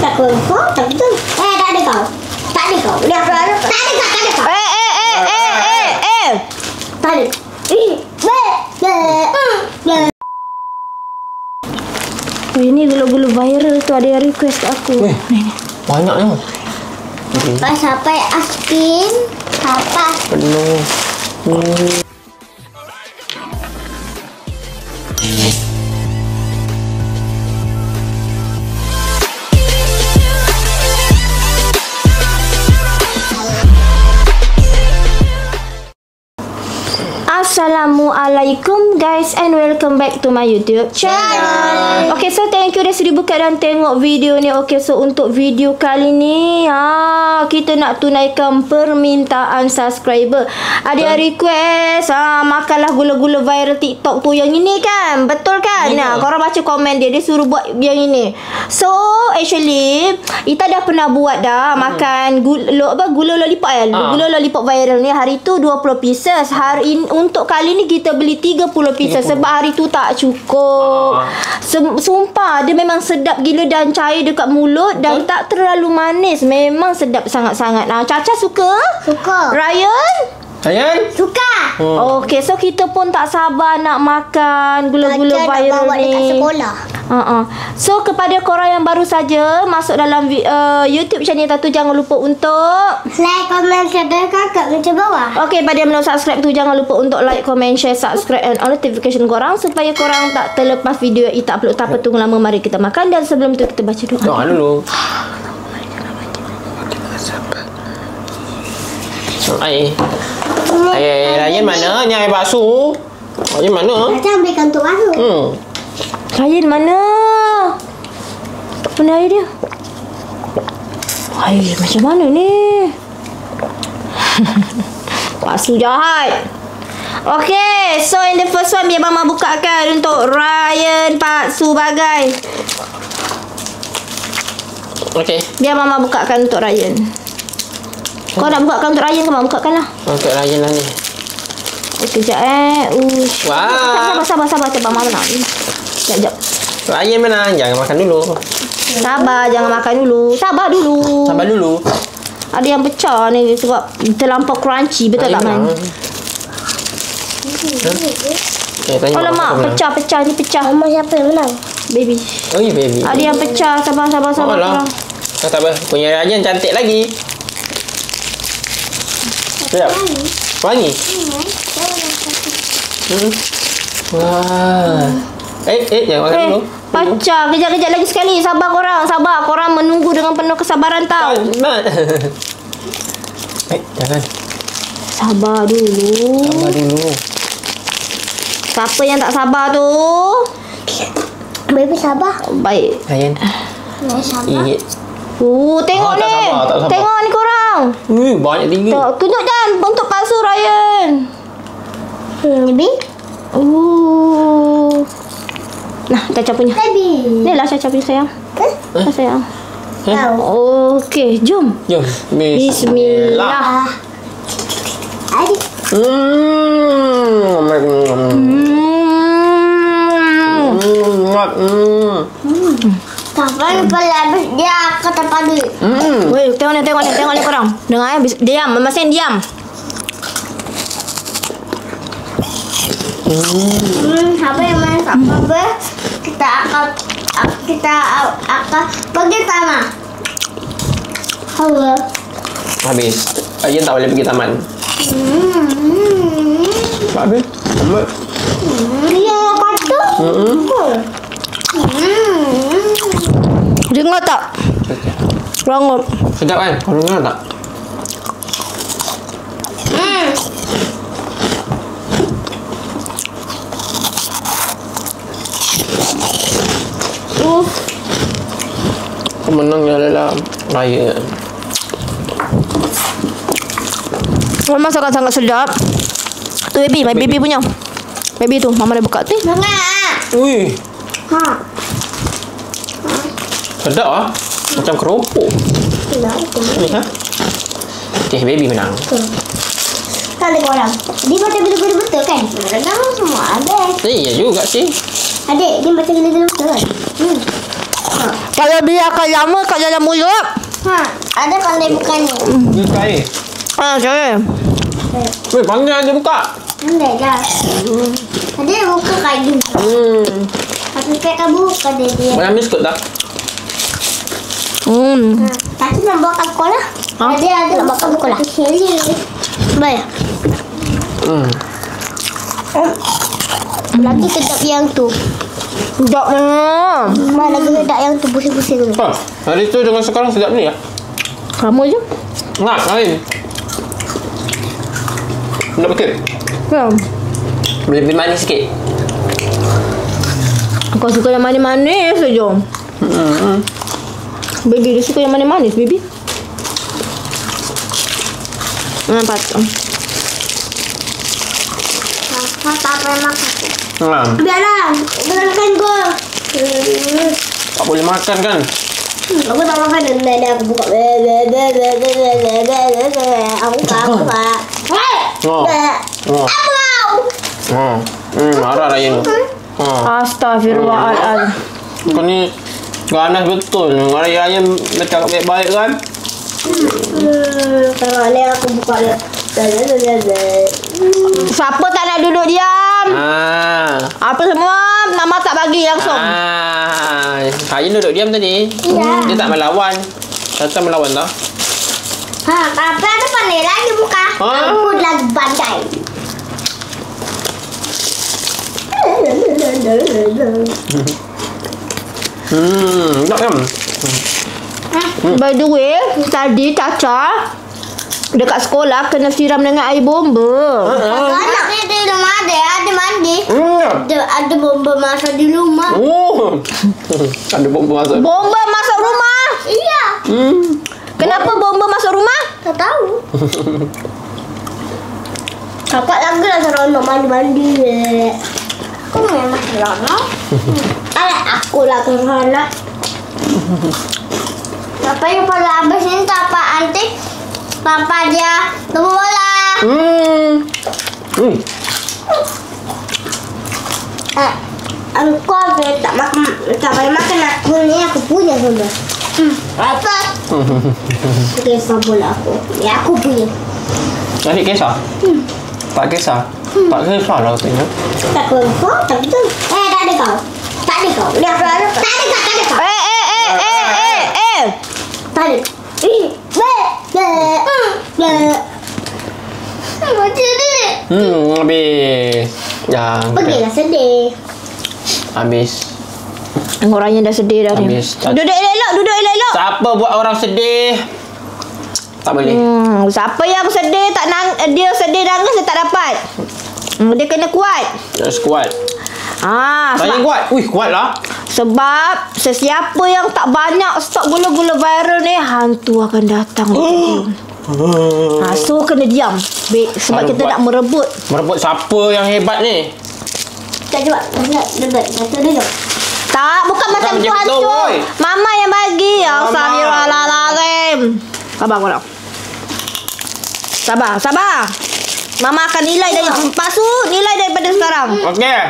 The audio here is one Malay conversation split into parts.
Tak confirm, tak betul. Tak ada kau. Tak ada kau. Tak ada kau. Tak ada. Ini gula-gula viral tu ada yang request aku. Banyaknya. Pas sampai askin, apa? Penuh. Assalamualaikum guys and welcome back to my YouTube channel. Okay, so thank you dah sudi buka dan tengok video ni. Okay, so untuk video kali ni kita nak tunaikan permintaan subscriber. Ada yang request makanlah gula-gula viral TikTok tu yang ini kan. Betul kan? Nah, korang baca komen dia suruh buat yang ini. So actually Ita dah pernah buat dah makan gula lollipop gula lollipop viral ni. Hari tu 20 pieces. Hari ini untuk kali ni kita beli 30 pieces sebab hari tu tak cukup. Sumpah dia memang sedap gila dan cair dekat mulut dan tak terlalu manis. Memang sedap sangat-sangat. Caca suka? Suka. Ryan? Suka. Okay, so kita pun tak sabar nak makan gula-gula viral bawa ni. Dekat sekolah. So kepada korang yang baru saja masuk dalam YouTube channel Tatu, jangan lupa untuk like, comment, share dan kat meja bawah. Okay, pada yang belum subscribe tu jangan lupa untuk like, comment, share, subscribe and on notification korang supaya korang tak terlepas video Ita upload. Tak apa tunggu lama, mari kita makan. Dan sebelum tu kita baca doa. Doa dulu. Ryan mana? Ni air bakso. Ryan mana? Macam ambilkan untuk bakso. Ryan mana? Mana air dia? Air macam mana ni? Bakso jahat. Okay, so in the first one biar Mama bukakan untuk Ryan Pak Su bagai. Okay. Biar Mama bukakan untuk Ryan. Kau nak bukakan untuk Ryan ke Mama bukakan lah? Untuk Ryan lah ni. Kejap Wah. Sabar cepat Mama nak. Sekejap. Ryan mana? Jangan makan dulu. Sabar, jangan makan dulu. Sabar dulu. Ada yang pecah ni sebab terlampau crunchy. Betul tak Man? Oh lemak, pecah ni pecah. Mama siapa yang menang? Baby. Oh ya baby. Ada yang pecah. Sabar. Tak apa. Punya Ryan cantik lagi. Sedap. Wangi. Wah. Jangan makan dulu. Pecah. Kejap lagi sekali. Sabar korang menunggu dengan penuh kesabaran tau. Jangan. Sabar dulu. Siapa yang tak sabar tu? Baby sabar. Baik. Ryan. Sabar. Tengok ni. Tak sabar. Tengok ni korang. Banyak tinggi. Tunjuk dan untuk palsu Ryan. Baby. Nah, Caca punya. Baby. Ni lah Caca punya sayang. Sayang. Okey, jom. Bismillah. Adik. Kapan habis dia kata padu. Weh, tengok ni korang. Dengar diam, Memasin diam. Apa yang main apa? Kita akan pergi taman. Halo. Habis. Ryan tak boleh pergi taman. Habis. Dia kata. Dengar tak? Rangup. Sedap kan? Kau dengar tak? Menangnya adalah Ryan. Memang sangat-sangat sedap. Tu baby, my baby punya. Baby tu, Mama dah buka tu. Ui. Sedap ah. Macam keropok. Ni Okay, baby menang. Tak ada korang. Dia baca gula-gula betul kan? Menang semua habis. Iya juga sih. Adik, dia baca gula-gula betul kan? Kalau biarkan lama kat dalam mulut. Ada pandai buka ni. Dia cair. Cair. Weh, pandai dia buka. Pandai dah. Ada buka kayu. Tapi kan buka dia. Banyak biskut tak? Tapi nak bawa kat sekolah. Ada nak bawa kat sekolah. Baik. Lagi sedap yang tu. Sedap mana? Mana lagi sedap yang tu pusing-pusing tu. Hari tu dengan sekarang sedap ni ya? Sama je. Nak, lain. Nak pakai? Ya. Lebih manis sikit. Kau suka yang manis-manis saja. Baby dia suka yang manis-manis, baby. Nampak tu. Tak payah makan. Nah, Biarlah. Jangan makan gol. tak boleh makan kan? Aku tak makan dan aku buka. Aku buka. Oh. Oh. Marah raya ni. Astaghfirullahaladzim. Kau ni ganas betul. Raya bercakap baik-baik kan? Kalau ni aku buka dia. Siapa tak nak duduk diam? Apa semua nak masak bagi langsung. Raya duduk diam tadi. Ya. Dia tak melawan. Datang melawan tau. Tapi ada pandai lagi buka. Aku lagi pandai. Tak kan? By the way, tadi Caca dekat sekolah kena siram dengan air bomba. Anak dia di rumah ada mandi. Ada bomba masak di rumah. Oh. Ada bomba masuk. Bomba masuk rumah? Iya. Kenapa bomba masuk rumah? Tak tahu. Kakak lagi lah seronok mandi-mandi. Kau memang seronok. Aku lah seronok. Papa yang pada habis ini apa antik? Papa dia temu bola. Aku tak makan, tak boleh makan aku ni. Aku punya bola. Apa? Kisah bola aku. Ya aku punya. Adik kisah? Tak kisah? Tak kisah lah katanya. Tak kau, tak betul. Tak ada kau. Tak ada kau. Dia tak ada kau. Tak ada kau. Tak ada. Macam ni. Habis. Jangan. Pergilah sedih. Habis. Orangnya dah sedih dah ni. Habis. Duduk elok-elok. Siapa buat orang sedih? Tak boleh. Siapa yang sedih dia sedih nangis dia tak dapat. Dia kena kuat. Harus kuat. Saya Sebab, kuat. Kuat lah. sebab sesiapa yang tak banyak stok gula-gula viral ni, hantu akan datang. So kena diam. Sebab Baru kita buat. nak merebut. Merebut siapa yang hebat ni? Tak cuba. Duduk. Duduk. Tak, bukan macam tu macam hantu. tu, boy. Mama yang bagi. Mama. Astagfirullahaladzim. Sabar kau nak. Sabar. Mama akan nilai dari Pak Su, nilai daripada sekarang. Okey.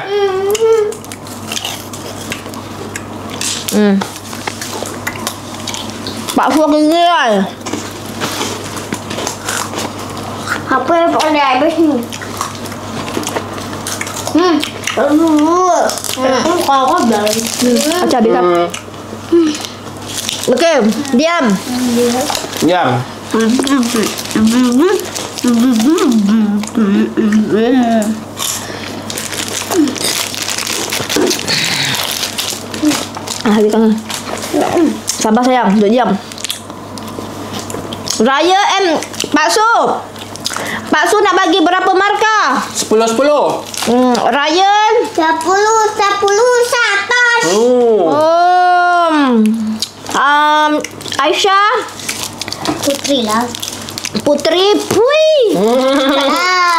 Pak Su akan nilai. Apa yang boleh habis ni? Kau dah. Macam habis tak? Okey, diam. Diam. Habiskan. Sabar sayang, duduk diam. Raya Pak Su. Pak Su nak bagi berapa markah? 10-10. Ryan 10 Aisyah Putri lah. Putri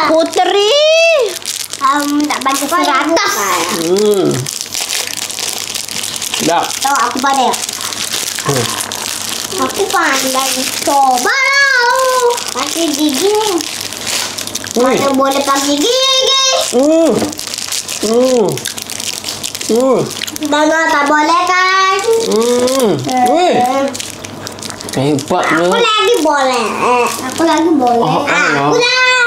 Putri Tak bagi 100. Dah. Tahu aku pandai. Aku pandai. Coba lah. Pakai gigi. Mana boleh pakai gigi. Mana tak boleh kan? Weh. Hebat Aku lah. lagi boleh. Aku lagi boleh. Oh, Aku lah.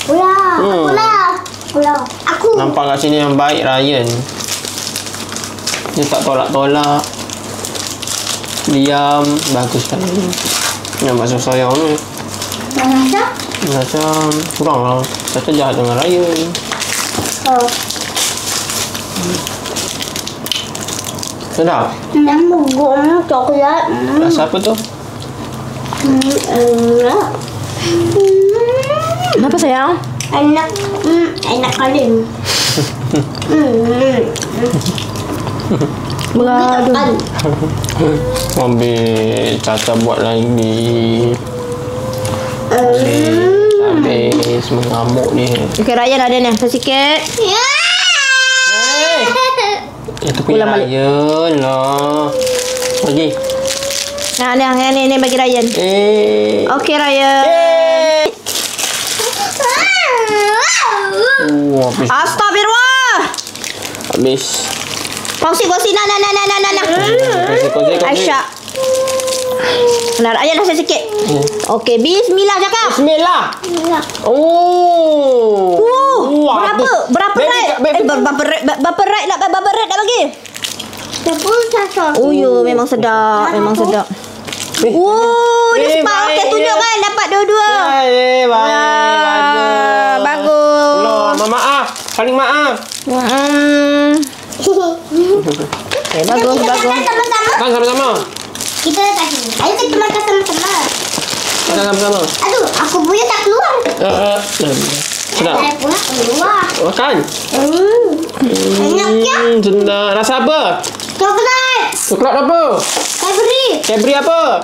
Aku lah. Aku lah. Aku lah. Aku. Nampak kat sini yang baik Ryan. Dia tak tolak-tolak. Diam. Bagus sekali. Nampak sayang ni. Macam? Macam kurang lah. Caca jahat dengan Ryan. Oh. Sedap. Nama coklat. Rasa apa tu? Enak. Kenapa sayang? Enak. Enak kali. Beradu. Ambil Caca buat lagi. Habis mengamuk dia. Okey, Ryan ada ni. Sikit. Ya. Hey. Itu punya Ryan lah. Bagi. Nah, ni bagi Ryan. Okey, Ryan. Habis. Astagfirullah. Habis. Kongsi. Nah. Kongsi. Aisyah. Nah, Ryan rasa sikit. Okey, bismillah cakap. Bismillah. Oh. Berapa rate? Berapa rate nak bagi? 10 Oh yo, memang sedap. Oh, dia sebab okey tunjukkan dapat dua-dua. Baik. Bagus. Allah, maaf. Saling maaf. Bagus. Sama-sama. Kan sama-sama. Kita letak sini. Ayo kita makan sama-sama. Kita sama-sama. Aduh, aku punya tak keluar. Sedap. Saya pula keluar. Makan. Enak ya? Sedap. Rasa apa? Coklat. Coklat apa? Cadbury apa?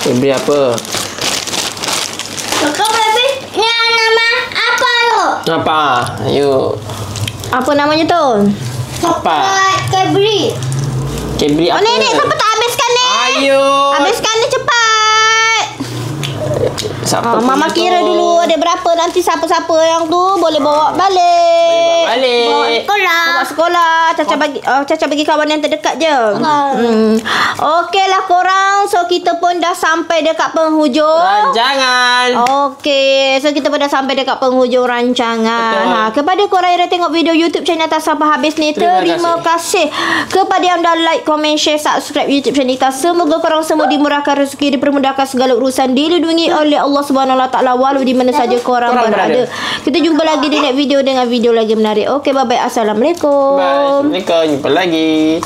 Cadbury apa? Coklat baby. Ini nama apa lo? Apa? Yuk. Apa namanya tu? Coklat Cadbury. Cadbury apa? Oh, Nenek, siapa tak habiskan ni? Ayo. Habiskan ni cepat. Siapa Mama punya kira tu? dulu ada berapa, nanti siapa-siapa yang tu boleh bawa balik. Bawa sekolah. Caca bagi kawan yang terdekat je. Okeylah korang. So kita pun dah sampai dekat penghujung Rancangan. Okey, so kita pun dah sampai dekat penghujung rancangan. Kepada korang yang dah tengok video YouTube channel Nita sampai habis ni, terima kasih kepada yang dah like, komen, share, subscribe YouTube channel Nita. Semoga korang semua dimurahkan rezeki, dipermudahkan segala urusan, dilindungi oleh Allah Subhanahu Wa Taala walau di mana saja korang berada. Kita jumpa lagi di next video dengan video lagi menarik. Okey, bye bye. Assalamualaikum. Bye. Assalamualaikum. Jumpa lagi.